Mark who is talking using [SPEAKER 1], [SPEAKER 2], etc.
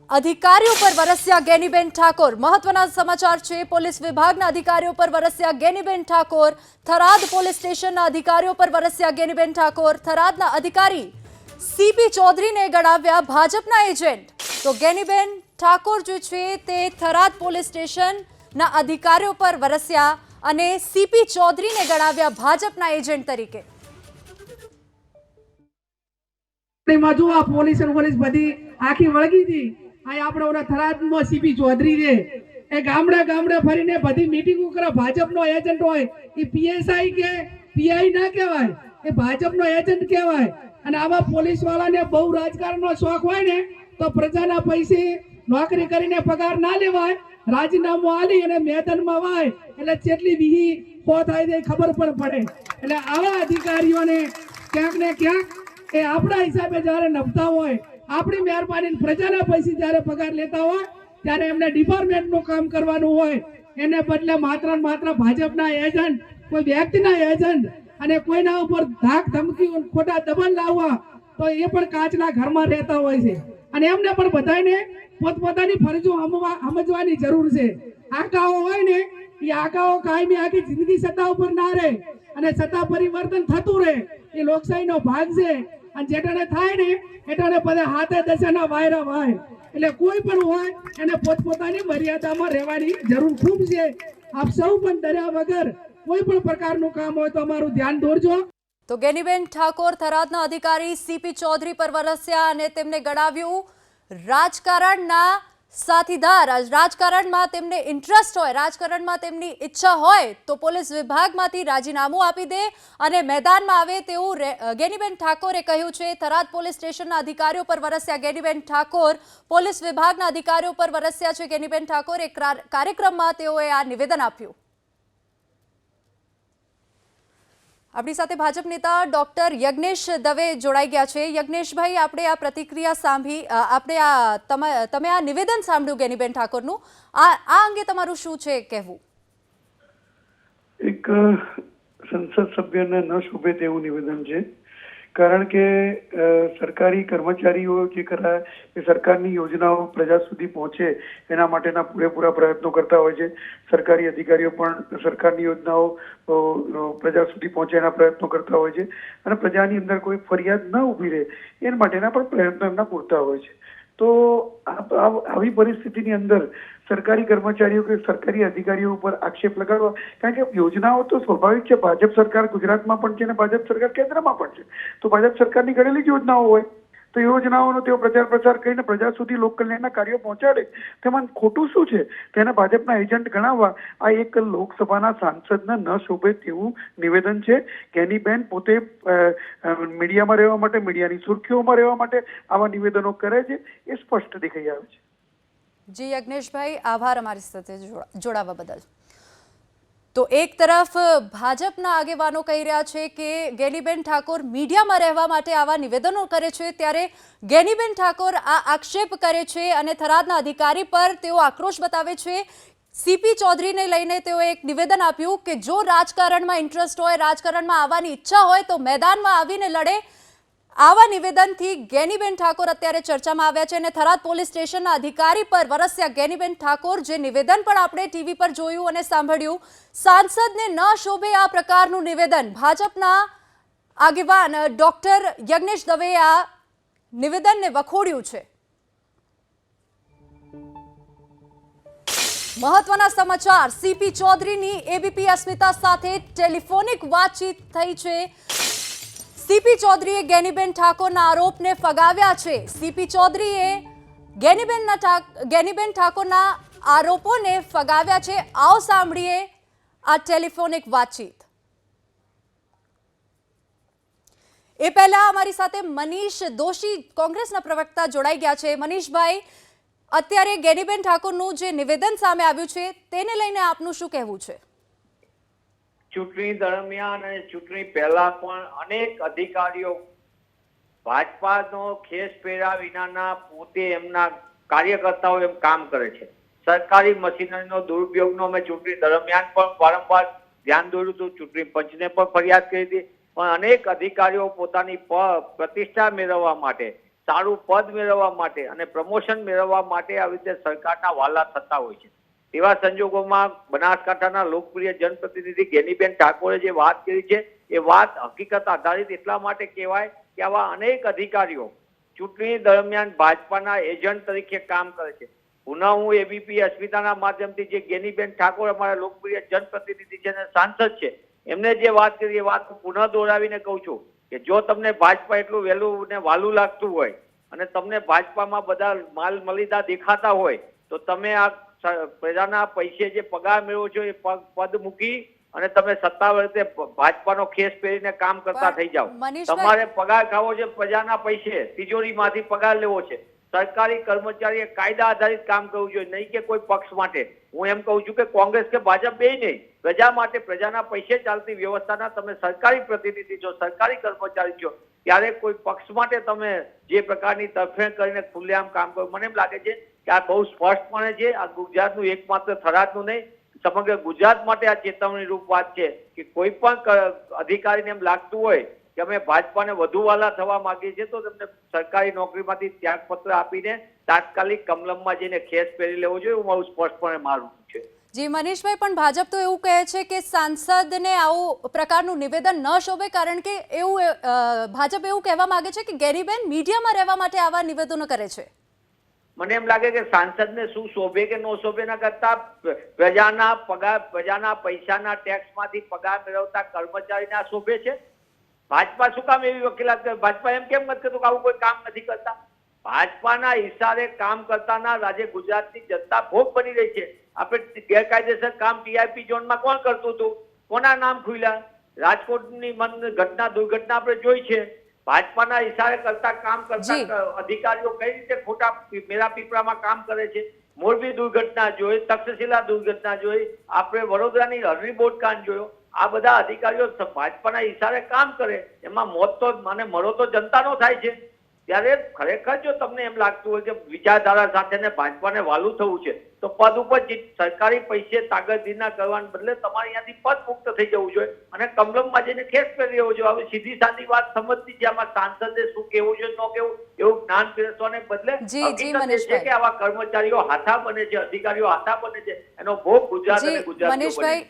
[SPEAKER 1] अधिकारीओं पर वरस्या गेनीबेन ठाकोर। महत्वना समाचार छे। पोलीस विभागना अधिकारीओं पर वरस्या गेनीबेन ठाकोर। थराद पोलीस स्टेशनना अधिकारीओं पर वरस्या गेनीबेन ठाकोर। थरादना अधिकारी सीपी चौधरी ने गणाव्या भाजपना एजेंट। तो गेनीबेन ठाकोर जो छे ते थराद पोलीस स्टेशनना अधिकारीओं पर वरस्या अने सीपी चौधरी ने गणाव्या भाजपना एजेंट तरीके।
[SPEAKER 2] પોલીસ બધી આખી વળગી હતી આ આપણે ઓલા થરાદમાં સીપી ચૌધરી છે એ ગામડા ગામડા ફરીને બધી મીટિંગો કરે ભાજપનો એજન્ટ હોય એ પીએસઆઈ કે પીઆઈ ના કહેવાય એ ભાજપનો એજન્ટ કહેવાય અને આવા પોલીસ વાળાને બહુ રાજકારણનો શોખ હોય ને તો પ્રજાના પૈસે નોકરી કરીને પગાર ના લેવાય રાજીનામું આલી અને મેદાનમાં વાય એટલે કેટલી વીહી ખો થાય તે ખબર પણ પડે એટલે આવા અધિકારીઓને ક્યાંક ને ક્યાંક એ આપણા હિસાબે જ્યારે નભતા હોય આપણી મહેરબાની પ્રજાના પૈસે જ્યારે પગાર લેતા હોય ત્યારે એમને ડિપાર્ટમેન્ટનું કામ કરવાનું હોય એને બદલે માત્ર ને માત્ર ભાજપના એજન્ટ કોઈ વ્યક્તિના એજન્ટ અને કોઈના ઉપર ધાક ધમકી ખોટા દબાણ લાવવા તો એ પણ કાચના ઘરમાં રહેતા હોય છે અને એમને પણ બધાને પોતપોતાની ફરજો સમજવાની જરૂર છે આકાઓ હોય ને એ આકાઓ કાયમી આખી જિંદગી સત્તા ઉપર ના રહે અને સત્તા પરિવર્તન થતું રહે એ લોકશાહીનો ભાગ છે અને જેટાને થાય ને એટાને બધા હાથે દશાના વાયરા વાય એટલે કોઈ પણ હોય એને પોતપોતાની મર્યાદામાં રહેવાની જરૂર ખૂબ છે આપ સૌ પણ ડર્યા વગર કોઈ પણ પ્રકારનું કામ હોય તો અમારું ધ્યાન દોરજો।
[SPEAKER 1] તો गेनीबेन ठाकोर थरादना अधिकारी सीपी चौधरी पर वरस्या અને તેમને ગણાવ્યું રાજકારણના સાથીદાર। રાજકારણમાં તેમને ઇન્ટરેસ્ટ હોય રાજકારણમાં તેમની ઈચ્છા હોય તો પોલીસ વિભાગમાંથી રાજીનામું આપી દે અને મેદાનમાં આવે તેવું गेनीबेन ઠાકોરે કહ્યું છે। થરાદ પોલીસ સ્ટેશનના અધિકારીઓ પર વરસ્યા गेनीबेन ઠાકોર। પોલીસ વિભાગના અધિકારીઓ પર વરસ્યા છે गेनीबेन ઠાકોર। એક કાર્યક્રમમાં તેઓએ આ નિવેદન આપ્યું। આપણી સાથે ભાજપ નેતા ડોક્ટર યજ્ઞેશ દવે જોડાઈ ગયા છે। યજ્ઞેશભાઈ, આપણે આ પ્રતિક્રિયા સાંભળી, આપણે તમે આ નિવેદન સાંભળ્યું गेनीबेन ઠાકોરનું, આ અંગે તમારું શું છે કહેવું?
[SPEAKER 3] એક સંસદ સભ્યને ન શોભે તેવું નિવેદન છે, કારણ કે સરકારી કર્મચારીઓ જે ખરા એ સરકારની યોજનાઓ પ્રજા સુધી પહોંચે એના માટેના પૂરેપૂરા પ્રયત્નો કરતા હોય છે। સરકારી અધિકારીઓ પણ સરકારની યોજનાઓ પ્રજા સુધી પહોંચે એના પ્રયત્નો કરતા હોય છે અને પ્રજાની અંદર કોઈ ફરિયાદ ન ઊભી રહે એના માટેના પણ પ્રયત્નો એમના પૂરતા હોય છે। તો આવી પરિસ્થિતિની અંદર સરકારી કર્મચારીઓ કે સરકારી અધિકારીઓ ઉપર આક્ષેપ લગાડવા, કારણ કે યોજનાઓ તો સ્વાભાવિક છે, ભાજપ સરકાર ગુજરાતમાં પણ છે અને ભાજપ સરકાર કેન્દ્રમાં પણ છે, તો ભાજપ સરકારની ઘણી જ યોજનાઓ હોય તો યોજનાઓનો તેઓ પ્રચાર કરીને પ્રજા સુધી લોકકલ્યાણના કાર્યો પહોંચાડે તેમાં ખોટું શું છે? તેના ભાજપના એજન્ટ ગણાવવા આ એક લોકસભાના સાંસદને ન શોભે તેવું નિવેદન છે। गेनीबेन પોતે મીડિયામાં રહેવા માટે, મીડિયાની સુર્ખીઓમાં રહેવા માટે આવા નિવેદનો કરે છે એ સ્પષ્ટ દેખાઈ આવે છે।
[SPEAKER 1] જી યજ્ઞેશભાઈ, આભાર અમારી સાથે જોડાવા બદલ। તો એક તરફ ભાજપના આગેવાનો કહી રહ્યા છે કે गेनीबेन ઠાકોર મીડિયામાં રહેવા માટે આવા નિવેદનો કરે છે, ત્યારે गेनीबेन ઠાકોર આ આક્ષેપ કરે છે અને થરાદના અધિકારી પર તેઓ આક્રોશ બતાવે છે। सीपी चौधरीને લઈને તેઓએ એક નિવેદન આપ્યું કે જો રાજકારણમાં ઇન્ટરેસ્ટ હોય, રાજકારણમાં આવવાની ઈચ્છા હોય તો મેદાનમાં આવીને લડે। આવા નિવેદનથી गेनीबेन ઠાકોર અત્યારે ચર્ચામાં આવ્યા છે અને થરાદ પોલીસ સ્ટેશનના અધિકારી પર વરસ્યા गेनीबेन ઠાકોર। જે નિવેદન પણ આપણે ટીવી પર જોયું અને સાંભળ્યું, સાંસદને ન શોભે આ પ્રકારનું નિવેદન। ભાજપના આગેવાન ડોક્ટર યજ્ઞેશ દવેએ આ નિવેદનને વખોડ્યું છે। મહત્વના સમાચાર, सीपी चौधरीની एबीपी अस्मिता સાથે ટેલિફોનિક વાતચીત થઈ છે। सीपी चौधरीએ गेनीबेन ઠાકોરના આરોપને ફગાવ્યા છે। सीपी चौधरीએ गेनीबेन ઠાકોરના આરોપોને ફગાવ્યા છે। આવો સાંભળીએ આ ટેલિફોનિક વાતચીત। એ પહેલા અમારી સાથે મનીષ દોશી કોંગ્રેસના પ્રવક્તા જોડાઈ ગયા છે। મનીષભાઈ, અત્યારે गेनीबेन ઠાકોરનું જે નિવેદન સામે આવ્યું છે તેને લઈને આપનું શું કહેવું છે?
[SPEAKER 4] ચૂંટણી દરમિયાન અને ચૂંટણી પહેલા પણ અનેક અધિકારીઓ ભાજપાનો ખેસ પહેર્યા વિનાના પોતે એમના કાર્યકર્તાઓ એમ કામ કરે છે। સરકારી મશીનરીનો દુરુપયોગનો અમે ચૂંટણી દરમિયાન પણ વારંવાર ધ્યાન દોર્યું હતું, ચૂંટણી પંચને પણ ફરિયાદ કરી હતી, પણ અનેક અધિકારીઓ પોતાની પ્રતિષ્ઠા મેળવવા માટે સારું પદ મેળવવા માટે અને પ્રમોશન મેળવવા માટે આવી રીતે સરકારના વાલા થતા હોય છે. તેવા સંજોગોમાં બનાસકાંઠાના લોકપ્રિય જનપ્રતિનિધિ ગેનીબેન ઠાકોરે જે વાત કરી છે એ વાત હકીકત આધારિત એટલા માટે કહેવાય કે આવા અનેક અધિકારીઓ ચૂંટણી દરમિયાન ભાજપાના એજન્ટ તરીકે કામ કરે છે. પુનઃ હું એબીપી અસ્મિતાના માધ્યમથી જે ગેનીબેન ઠાકોર અમારા લોકપ્રિય જનપ્રતિનિધિ છે અને સાંસદ છે એમને જે વાત કરી એ વાત હું પુનઃ દોહરાવીને કહું છું કે જો તમને ભાજપા એટલું વહેલું ને વાલું લાગતું હોય અને તમને ભાજપામાં બધા માલ મલીદા દેખાતા હોય તો તમે આ પ્રજાના પૈસે જે પગાર મેળવો છો એ પદ મૂકી અને તમે સત્તાવાર રીતે ભાજપાનો ખેસ પહેરીને કામ કરતા થઈ જાઓ.
[SPEAKER 1] મનીષભાઈ-
[SPEAKER 4] તમારે પગાર ખાવો છે પ્રજાના પૈસે, તિજોરીમાંથી પગાર લેવો છે. સરકારી કર્મચારીએ કાયદા આધારિત કામ કરવું જોઈએ, નહીં કે કોઈ પક્ષ માટે. હું એમ કહું છું કે કોંગ્રેસ કે ભાજપ બે નહીં, પ્રજા માટે પ્રજાના પૈસે ચાલતી વ્યવસ્થાના તમે સરકારી પ્રતિનિધિ છો, સરકારી કર્મચારી છો, ત્યારે કોઈ પક્ષ માટે તમે જે પ્રકારની તરફેણ કરીને ખુલ્લેઆમ કામ કરો, મને એમ લાગે છે કે આ બહુ સ્પષ્ટપણે છે. આ ગુજરાતનું એકમાત્ર થરાદનું નહીં, સમગ્ર ગુજરાત માટે આ ચેતવણી રૂપ વાત છે કે કોઈ પણ અધિકારીને એમ લાગતું હોય કે અમે ભાજપાને વધુ વાલા થવા માંગીએ છીએ તો તેમને સરકારી નોકરીમાંથી ત્યાગપત્ર આપીને તાત્કાલિક કમલમમાં જઈને ખેસ પહેરી લેવો જોઈએ. હું મારું સ્પષ્ટપણે મારું છે.
[SPEAKER 1] જી મનીષભાઈ, પણ ભાજપ તો એવું કહે છે કે સાંસદને આવું પ્રકારનું નિવેદન ન શોભે, કારણ કે ભાજપ એવું કહેવા માંગે છે કે ગેનીબેન મીડિયામાં રહેવા માટે આવા નિવેદનો કરે છે.
[SPEAKER 4] મને એમ લાગે કે સાંસદને શું શોભે કે ન શોભે ના કરતા પ્રજાના પગાર, પ્રજાના પૈસાના ટેક્સમાંથી પગાર મેળવતા કર્મચારીને આ શોભે છે. ભાજપા શું કામ એવી વકીલાત કરે? ભાજપા એમ કેમ નથી કરતું કે આવું કોઈ કામ નથી કરતા? ભાજપાના ઈશારે કામ કરતાના આજે ગુજરાતની જનતા ભોગ બની રહી છે. આપણે ગેરકાયદેસર કામ ટીઆઈપી ઝોનમાં કોણ કરતું હતું? કોના નામ ખુલ્યા? રાજકોટની ઘટના, દુર્ઘટના આપણે જોઈ છે. ભાજપાના ઈશારે કરતા કામ કરતા અધિકારીઓ કઈ રીતે ખોટા મેરા પીપળામાં કામ કરે છે. મોરબી દુર્ઘટના જોઈ, તક્ષશિલા દુર્ઘટના જોઈ, આપણે વડોદરાની હરણી બોટકાંડ જોયો. આ બધા અધિકારીઓ ભાજપાના ઈશારે કામ કરે, એમાં મોત તો મને મરો તો જનતાનો થાય છે. ત્યારે ખરેખર જો તમને એમ લાગતું હોય કે વિચારધારા સાથે ભાજપાને વાલું થવું છે તો પદ ઉપર સરકારી પૈસે તાગતગીરીના કરવાને બદલે તમારે અહીંયાથી પદ મુક્ત થઈ જવું જોઈએ અને કમલમમાં જઈને ખેસ પહેરી લેવો જોઈએ. આવી સીધી સાદી વાત સમજતી છે. આમાં સાંસદે શું કેવું છે ન કેવું એવું જ્ઞાન પીરસવાને બદલે હકીકત એ છે કે આવા કર્મચારીઓ હાથા બને છે, અધિકારીઓ હાથા બને છે. એનો ભોગ ગુજરાત અને ગુજરાતીઓ બને છે.